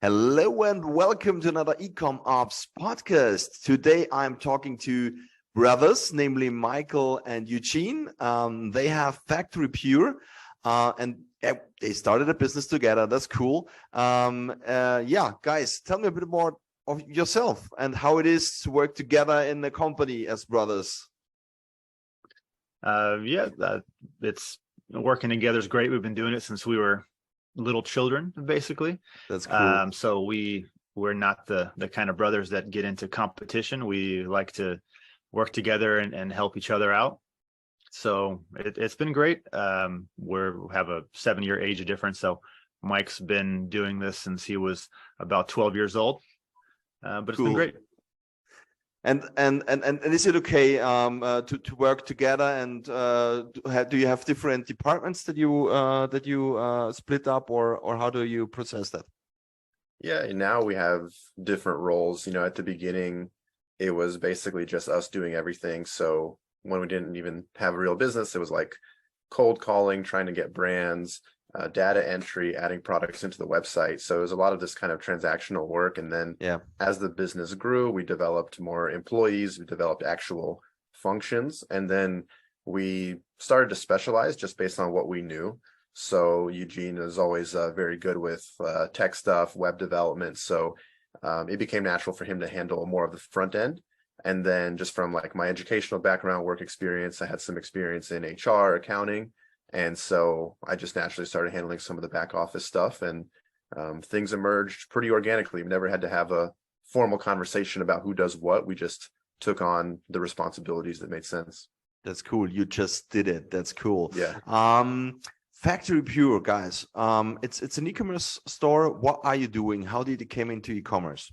Hello and welcome to another eCom Ops podcast. Today I'm talking to brothers, namely Michael and Eugene. They have FactoryPure and they started a business together. That's cool. Guys, tell me a bit more of yourself and how it is to work together in a company as brothers. It's working together is great. We've been doing it since we were little children, basically. That's cool. So we're not the kind of brothers that get into competition. We like to work together and help each other out. So it's been great. We have a 7-year age difference. So Mike's been doing this since he was about 12 years old. But it's been great. And is it okay to work together? And do you have different departments that you split up, or how do you process that? Yeah, now we have different roles. At the beginning, it was basically just us doing everything. So when we didn't even have a real business, it was like cold calling, trying to get brands, data entry, adding products into the website. So it was a lot of this kind of transactional work. And then as the business grew, we developed more employees, we developed actual functions, and then we started to specialize just based on what we knew. So Eugene is always very good with tech stuff, web development. So it became natural for him to handle more of the front end. And then just from like my educational background, work experience, I had some experience in HR, accounting. And so I just naturally started handling some of the back office stuff, and things emerged pretty organically. We never had to have a formal conversation about who does what. We just took on the responsibilities that made sense. That's cool. You just did it. That's cool. Yeah. FactoryPure, guys. It's an e-commerce store. What are you doing? How did it came into e-commerce?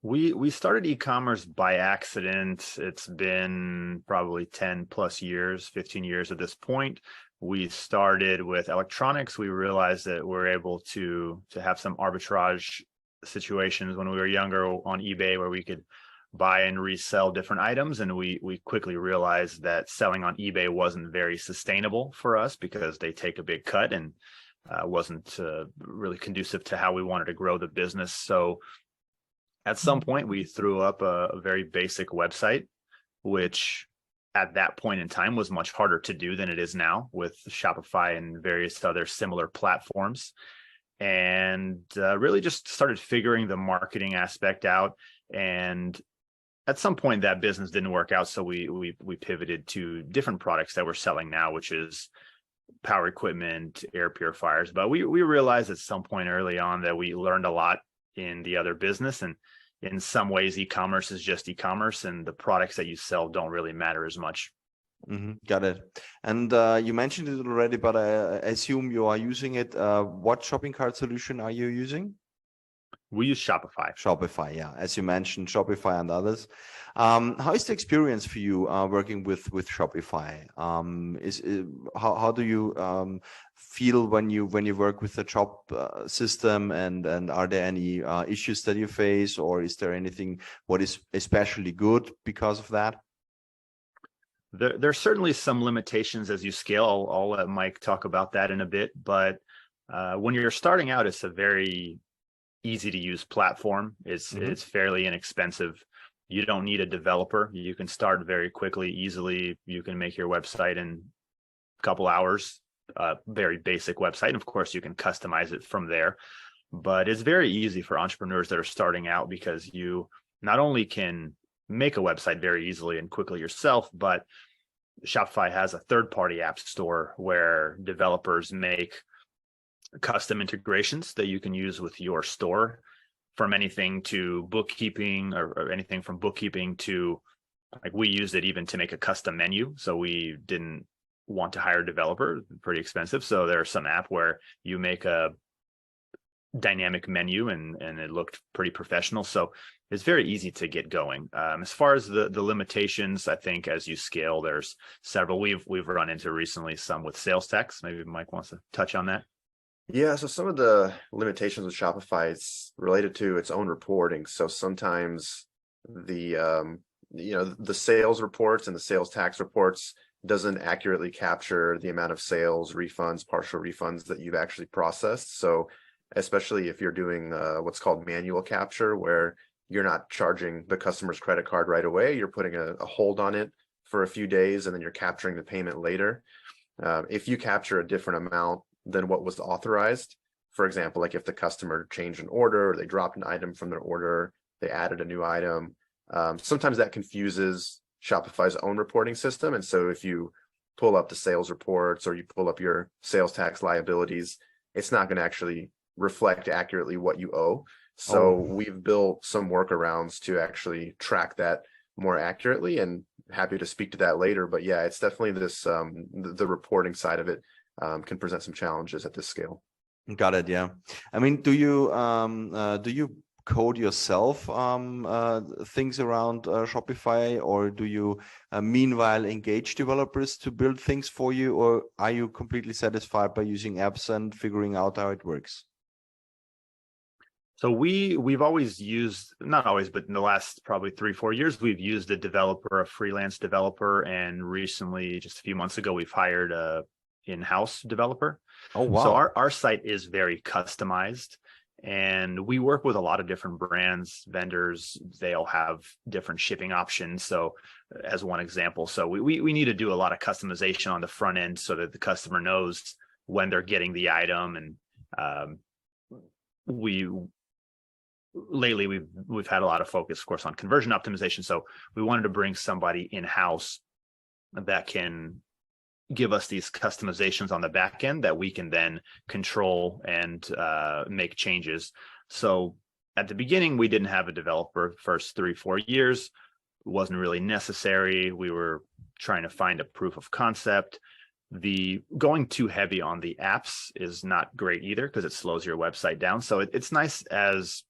We started e-commerce by accident. It's been probably 10 plus years, 15 years at this point. We started with electronics. We realized that we're able to have some arbitrage situations when we were younger on eBay where we could buy and resell different items. And we quickly realized that selling on eBay wasn't very sustainable for us because they take a big cut and wasn't really conducive to how we wanted to grow the business. So at some point, we threw up a very basic website, which at that point in time was much harder to do than it is now with Shopify and various other similar platforms. And really just started figuring the marketing aspect out. And at some point, that business didn't work out. So we pivoted to different products that we're selling now, which is power equipment, air purifiers. But we realized at some point early on that we learned a lot in the other business, and in some ways e-commerce is just e-commerce and the products that you sell don't really matter as much. Got it. And you mentioned it already, but I assume you are using it. What shopping cart solution are you using? We use Shopify. Shopify, yeah. As you mentioned, Shopify and others. How is the experience for you working with Shopify? How do you feel when you work with the shop system, and are there any issues that you face, or is there anything what is especially good because of that? There's certainly some limitations as you scale. I'll let Mike talk about that in a bit, but when you're starting out, it's a very easy to use platform. It's fairly inexpensive. You don't need a developer. You can start very quickly, easily. You can make your website in a couple hours, very basic website. And of course, you can customize it from there. But it's very easy for entrepreneurs that are starting out because you not only can make a website very easily and quickly yourself, but Shopify has a third-party app store where developers make custom integrations that you can use with your store, from anything to bookkeeping or anything from bookkeeping to, like, we used it even to make a custom menu. So we didn't want to hire a developer, pretty expensive. So there's some app where you make a dynamic menu and it looked pretty professional. So it's very easy to get going. As far as the limitations, I think as you scale, there's several we've run into recently, some with sales tax. Maybe Mike wants to touch on that. Yeah, so some of the limitations with Shopify is related to its own reporting. So sometimes the the sales reports and the sales tax reports doesn't accurately capture the amount of sales, refunds, partial refunds that you've actually processed. So especially if you're doing what's called manual capture, where you're not charging the customer's credit card right away. You're putting a hold on it for a few days, and then you're capturing the payment later. If you capture a different amount than what was authorized, for example, like if the customer changed an order or they dropped an item from their order, they added a new item, sometimes that confuses Shopify's own reporting system. And so if you pull up the sales reports or you pull up your sales tax liabilities, it's not going to actually reflect accurately what you owe. So we've built some workarounds to actually track that more accurately, and happy to speak to that later. But yeah, it's definitely this the reporting side of it can present some challenges at this scale. Got it. Yeah. I mean, do you code yourself things around Shopify, or do you meanwhile engage developers to build things for you, or are you completely satisfied by using apps and figuring out how it works? So we've always used, not always, but in the last probably 3-4 years, we've used a developer, a freelance developer, and recently, just a few months ago, we've hired a in-house developer. Oh, wow. So our site is very customized, and we work with a lot of different brands, vendors. They all have different shipping options. So as one example, so we need to do a lot of customization on the front end so that the customer knows when they're getting the item. And lately we've had a lot of focus, of course, on conversion optimization. So we wanted to bring somebody in-house that can give us these customizations on the back end that we can then control and make changes. So at the beginning, we didn't have a developer. First 3-4 years, it wasn't really necessary. We were trying to find a proof of concept. The going too heavy on the apps is not great either, because it slows your website down. So it's nice as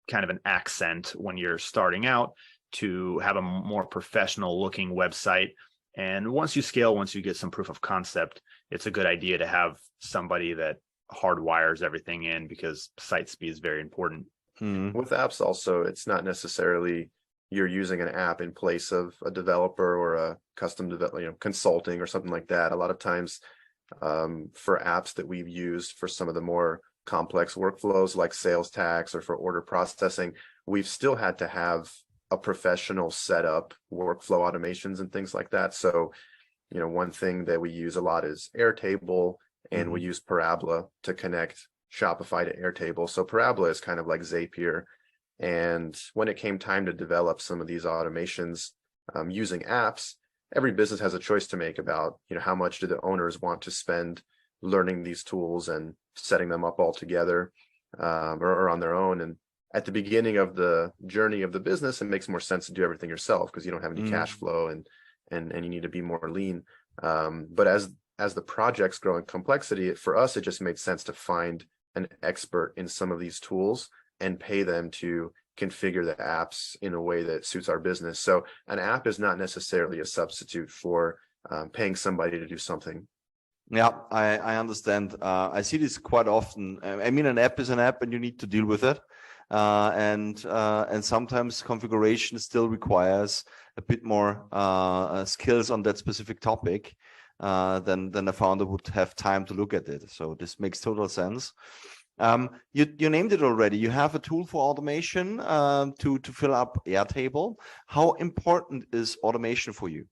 kind of an accent when you're starting out to have a more professional looking website. And once you scale, once you get some proof of concept, it's a good idea to have somebody that hardwires everything in, because site speed is very important. With apps also, it's not necessarily you're using an app in place of a developer or a custom consulting or something like that. A lot of times for apps that we've used for some of the more complex workflows like sales tax or for order processing, we've still had to have a professional setup, workflow automations and things like that. So, one thing that we use a lot is Airtable, and we use Parabola to connect Shopify to Airtable. So Parabola is kind of like Zapier. And when it came time to develop some of these automations using apps, every business has a choice to make about, how much do the owners want to spend learning these tools and setting them up all together or on their own. And at the beginning of the journey of the business, it makes more sense to do everything yourself because you don't have any cash flow and you need to be more lean. But as the projects grow in complexity, for us, it just made sense to find an expert in some of these tools and pay them to configure the apps in a way that suits our business. So an app is not necessarily a substitute for paying somebody to do something. Yeah, I understand. I see this quite often. I mean, an app is an app and you need to deal with it. And sometimes configuration still requires a bit more skills on that specific topic than a founder would have time to look at it. So this makes total sense. You named it already. You have a tool for automation to fill up Airtable. How important is automation for you?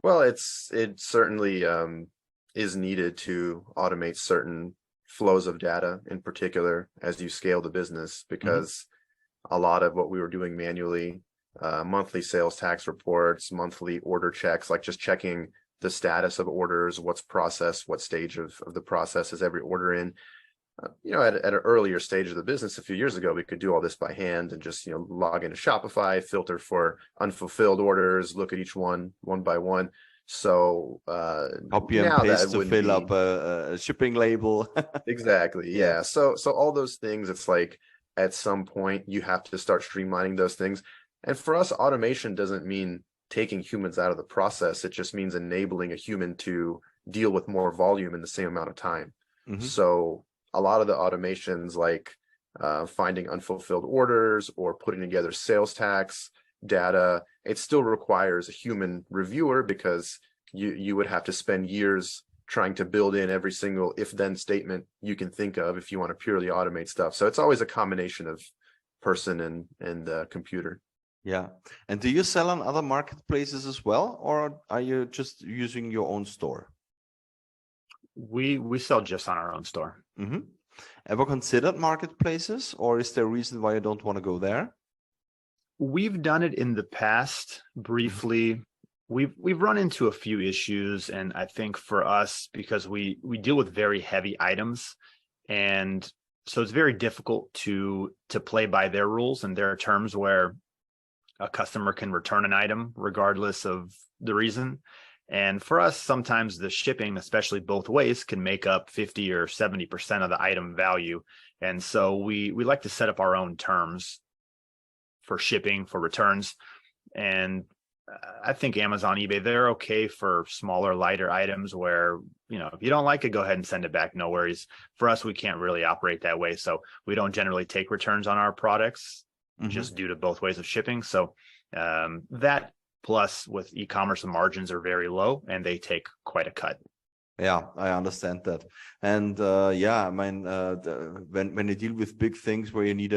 Well, it certainly is needed to automate certain flows of data, in particular as you scale the business, because a lot of what we were doing manually, monthly sales tax reports, monthly order checks, like just checking the status of orders, what's processed, what stage of the process is every order in. At an earlier stage of the business a few years ago, we could do all this by hand and just log into Shopify, filter for unfulfilled orders, look at each one by one. So copy and paste to fill up a shipping label. Exactly. Yeah. So all those things, it's like at some point you have to start streamlining those things. And for us, automation doesn't mean taking humans out of the process. It just means enabling a human to deal with more volume in the same amount of time. So a lot of the automations, like finding unfulfilled orders or putting together sales tax data, it still requires a human reviewer, because you would have to spend years trying to build in every single if-then statement you can think of if you want to purely automate stuff. So it's always a combination of person and computer. Yeah. And do you sell on other marketplaces as well, or are you just using your own store? We sell just on our own store. Mm-hmm. Ever considered marketplaces, or is there a reason why you don't want to go there? We've done it in the past briefly. We've run into a few issues, and I think for us, because we deal with very heavy items, and so it's very difficult to play by their rules and their terms, where a customer can return an item regardless of the reason. And for us, sometimes the shipping, especially both ways, can make up 50 or 70% of the item value. And so we like to set up our own terms for shipping, for returns. And I think Amazon, eBay, they're okay for smaller, lighter items where, if you don't like it, go ahead and send it back. No worries. For us, we can't really operate that way. So we don't generally take returns on our products, just due to both ways of shipping. So that plus with e-commerce, the margins are very low and they take quite a cut. Yeah, I understand that. And I mean, when you deal with big things where you need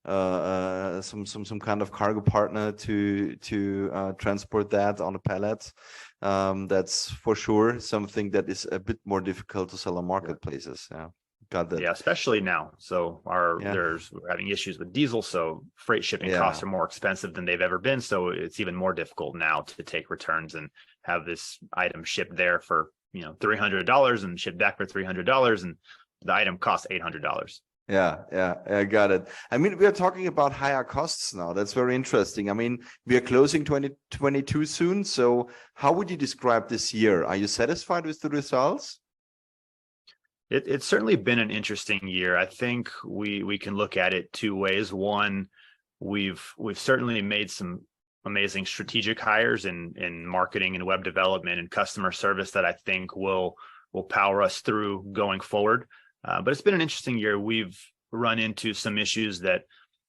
some kind of cargo partner to transport that on a pallet, that's for sure something that is a bit more difficult to sell on marketplaces. Yeah. Got that. Yeah, especially now. So we're having issues with diesel, so freight shipping costs are more expensive than they've ever been. So it's even more difficult now to take returns and have this item shipped there for $300 and shipped back for $300, and the item costs $800. Yeah, I got it. I mean, we are talking about higher costs now. That's very interesting. I mean, we are closing 2022 soon. So how would you describe this year? Are you satisfied with the results? It's certainly been an interesting year. I think we can look at it two ways. One, we've certainly made some amazing strategic hires in marketing and web development and customer service that I think will power us through going forward. But it's been an interesting year. We've run into some issues that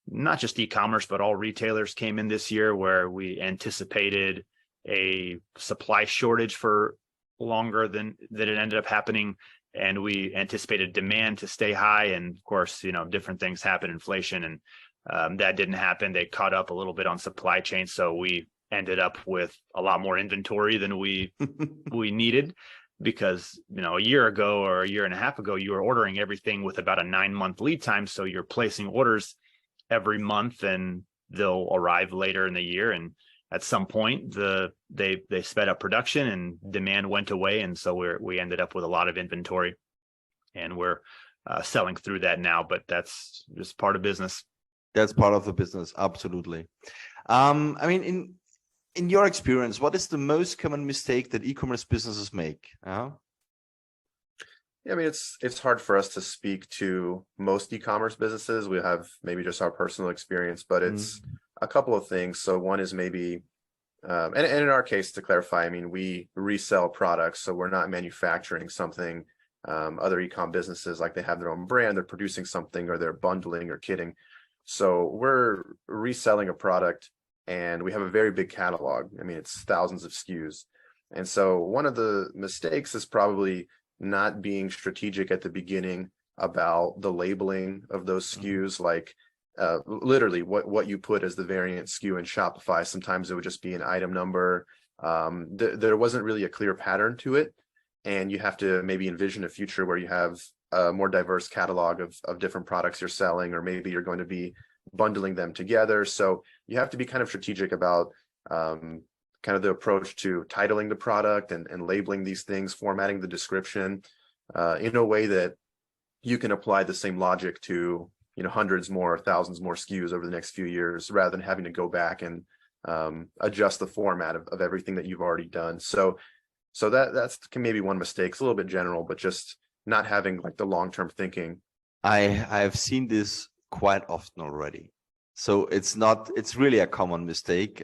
not just e-commerce, but all retailers came in this year, where we anticipated a supply shortage for longer than it ended up happening. And we anticipated demand to stay high. And of course, different things happen, inflation, and that didn't happen. They caught up a little bit on supply chain. So we ended up with a lot more inventory than we needed, because, a year ago or a year and a half ago, you were ordering everything with about a 9-month lead time. So you're placing orders every month and they'll arrive later in the year. And at some point, they sped up production and demand went away, and so we ended up with a lot of inventory, and we're selling through that now. But that's just part of business. That's part of the business, absolutely. I mean, in your experience, what is the most common mistake that e-commerce businesses make? Yeah, I mean, it's hard for us to speak to most e-commerce businesses. We have maybe just our personal experience, but it's a couple of things. So one is maybe, and in our case, to clarify, I mean, we resell products, so we're not manufacturing something. Other e-com businesses, like, they have their own brand, they're producing something, or they're bundling or kitting. So we're reselling a product, and we have a very big catalog. I mean, it's thousands of SKUs. And so one of the mistakes is probably not being strategic at the beginning about the labeling of those SKUs, like literally what you put as the variant SKU in Shopify. Sometimes it would just be an item number. There wasn't really a clear pattern to it, and you have to maybe envision a future where you have a more diverse catalog of different products you're selling, or maybe you're going to be bundling them together. So you have to be kind of strategic about kind of the approach to titling the product and labeling these things, formatting the description in a way that you can apply the same logic to hundreds more, thousands more SKUs over the next few years, rather than having to go back and adjust the format of everything that you've already done. So that's maybe one mistake. It's a little bit general, but just not having like the long-term thinking. I've seen this quite often already. So it's really a common mistake.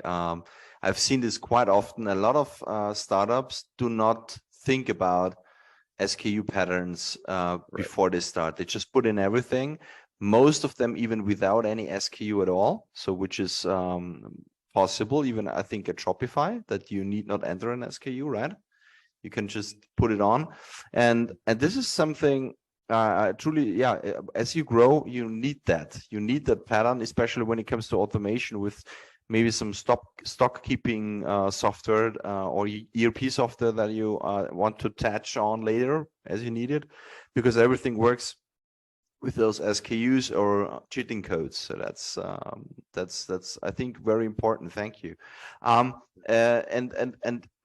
I've seen this quite often. A lot of startups do not think about SKU patterns before they start. They just put in everything. Most of them even without any SKU at all. So which is possible, even I think at Shopify, that you need not enter an SKU, right? You can just put it on, and this is something truly, yeah. As you grow, you need that. You need that pattern, especially when it comes to automation with maybe some stock keeping software or ERP software that you want to attach on later as you need it, because everything works with those SKUs or cheating codes. So that's I think very important. Thank you. And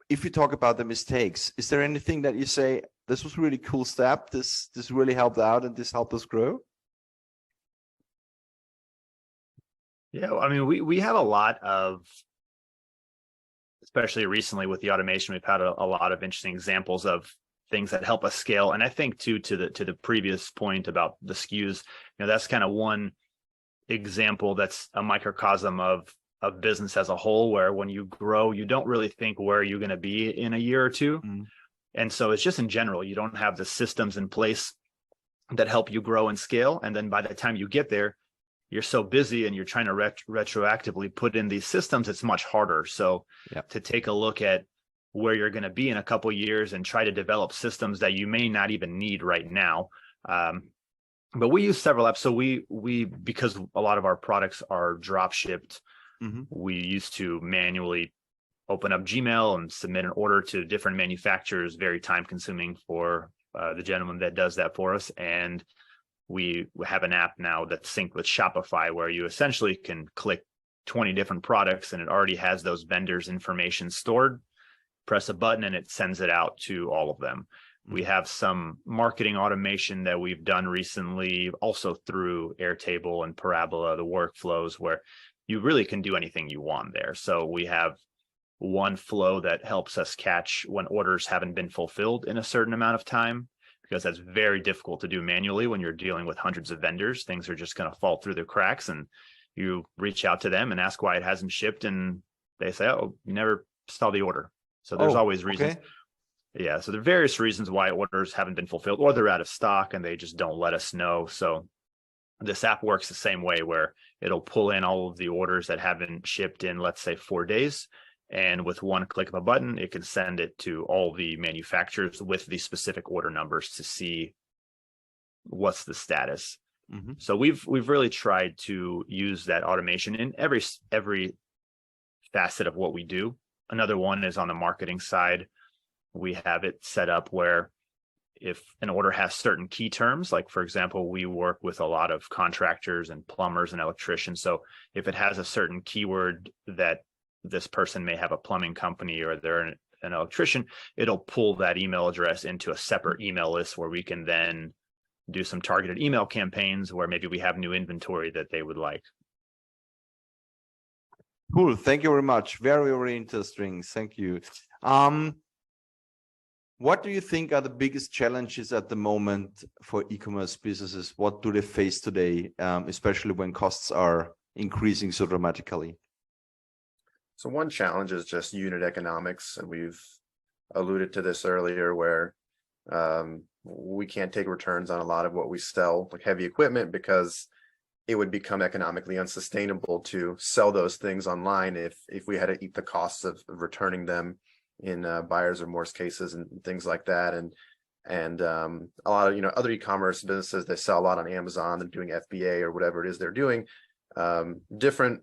if you talk about the mistakes, is there anything that you say this was a really cool step, this really helped out and this helped us grow? Yeah, I mean, we have a lot of, especially recently with the automation, we've had a lot of interesting examples of things that help us scale. And I think too, to the previous point about the SKUs, that's kind of one example that's a microcosm of business as a whole, where when you grow, you don't really think where you're going to be in a year or two. And so it's just in general, you don't have the systems in place that help you grow and scale. And then by the time you get there, you're so busy and you're trying to retroactively put in these systems, it's much harder. So to take a look at where you're going to be in a couple of years and try to develop systems that you may not even need right now. But we use several apps. So we because a lot of our products are drop shipped, we used to manually open up Gmail and submit an order to different manufacturers, very time consuming for the gentleman that does that for us. And we have an app now that's synced with Shopify, where you essentially can click 20 different products and it already has those vendors' information stored. Press a button and it sends it out to all of them. We have some marketing automation that we've done recently, also through Airtable and Parabola, the workflows, where you really can do anything you want there. So we have one flow that helps us catch when orders haven't been fulfilled in a certain amount of time, because that's very difficult to do manually when you're dealing with hundreds of vendors. Things are just going to fall through the cracks, and you reach out to them and ask why it hasn't shipped, and they say, oh, you never saw the order. So there's always reasons. Okay. Yeah, so there are various reasons why orders haven't been fulfilled, or they're out of stock and they just don't let us know. So this app works the same way, where it'll pull in all of the orders that haven't shipped in, let's say, 4 days. And with one click of a button, it can send it to all the manufacturers with the specific order numbers to see what's the status. So we've really tried to use that automation in every facet of what we do. Another one is on the marketing side. We have it set up where if an order has certain key terms, like, for example, we work with a lot of contractors and plumbers and electricians. So if it has a certain keyword that this person may have a plumbing company or they're an electrician, it'll pull that email address into a separate email list where we can then do some targeted email campaigns where maybe we have new inventory that they would like. Cool. Thank you very much. Very, very interesting. Thank you. What do you think are the biggest challenges at the moment for e-commerce businesses? What do they face today, especially when costs are increasing so dramatically? So one challenge is just unit economics, and we've alluded to this earlier, where we can't take returns on a lot of what we sell, like heavy equipment, because it would become economically unsustainable to sell those things online if we had to eat the costs of returning them in buyer's remorse cases and things like that. And a lot of other e-commerce businesses, they sell a lot on Amazon, they're doing FBA or whatever it is they're doing, different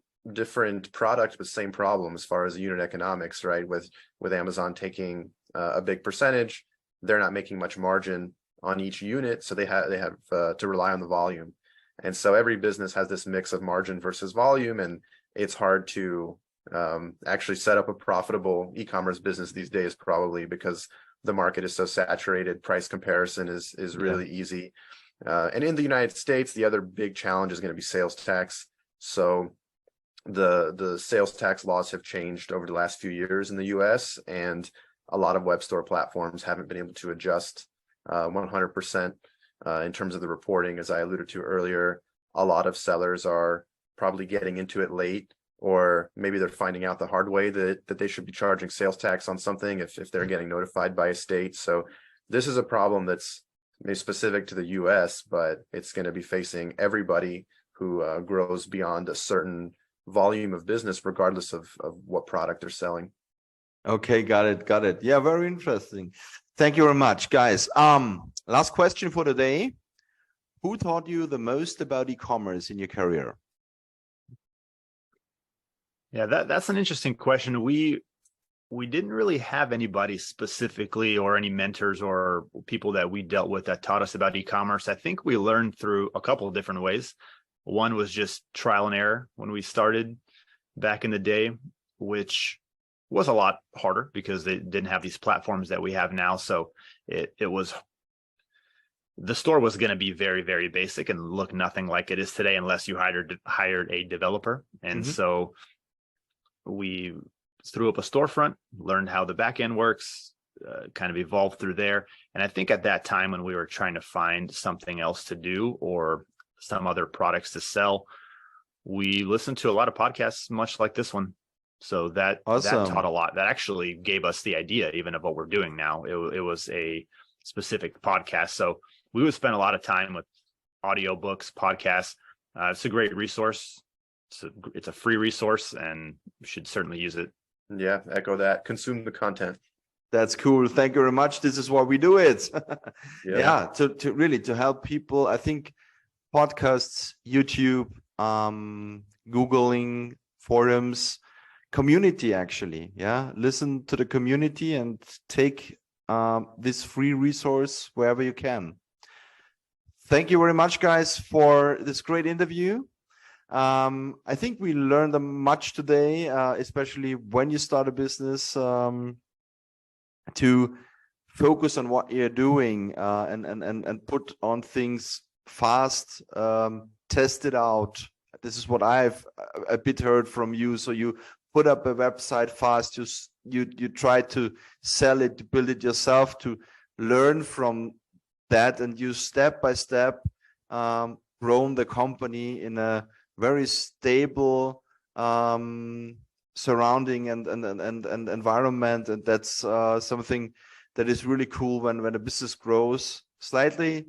products, but same problem as far as the unit economics, right? With Amazon taking a big percentage, they're not making much margin on each unit, so they have to rely on the volume. And so every business has this mix of margin versus volume, and it's hard to actually set up a profitable e-commerce business these days, probably because the market is so saturated. Price comparison is really easy. And in the United States, the other big challenge is going to be sales tax. So the sales tax laws have changed over the last few years in the US, and a lot of web store platforms haven't been able to adjust 100% in terms of the reporting. As I alluded to earlier, a lot of sellers are probably getting into it late, or maybe they're finding out the hard way that they should be charging sales tax on something if they're getting notified by a state. So this is a problem that's maybe specific to the US, but it's going to be facing everybody who grows beyond a certain volume of business, regardless of what product they're selling. Okay, got it. Yeah, very interesting. Thank you very much, guys. Last question for today. Who taught you the most about e-commerce in your career? Yeah, that's an interesting question. We didn't really have anybody specifically or any mentors or people that we dealt with that taught us about e-commerce. I think we learned through a couple of different ways. One was just trial and error when we started back in the day, which was a lot harder because they didn't have these platforms that we have now. So the store was going to be very, very basic and look nothing like it is today unless you hired a developer. And so we threw up a storefront, learned how the back end works, kind of evolved through there. And I think at that time when we were trying to find something else to do or some other products to sell, we listened to a lot of podcasts much like this one. So that taught a lot. That actually gave us the idea even of what we're doing now. It was a specific podcast. So we would spend a lot of time with audiobooks, podcasts. It's a great resource. It's a free resource and you should certainly use it. Yeah, echo that. Consume the content. That's cool. Thank you very much. This is why we do it. Yeah. To really help people. I think podcasts, YouTube, Googling, forums, community actually. Yeah. Listen to the community and take this free resource wherever you can. Thank you very much, guys, for this great interview. I think we learned much today, especially when you start a business, to focus on what you're doing and put on things fast, test it out. This is what I've a bit heard from you. So you put up a website fast, you try to sell it, build it yourself, to learn from that, and you step by step grown the company in a very stable surrounding and environment, and that's something that is really cool when a business grows slightly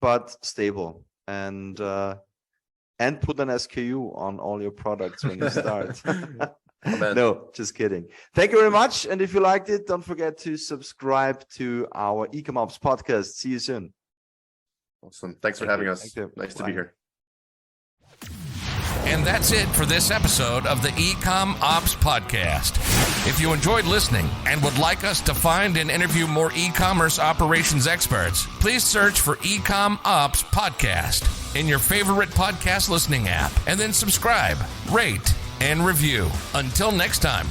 but stable, and put an SKU on all your products when you start. No, just kidding. Thank you very much. And if you liked it, don't forget to subscribe to our eCommerce podcast. See you soon. Awesome. Thanks for having us. Nice to be here. And that's it for this episode of the eCom Ops Podcast. If you enjoyed listening and would like us to find and interview more e-commerce operations experts, please search for eCom Ops Podcast in your favorite podcast listening app, and then subscribe, rate, and review. Until next time.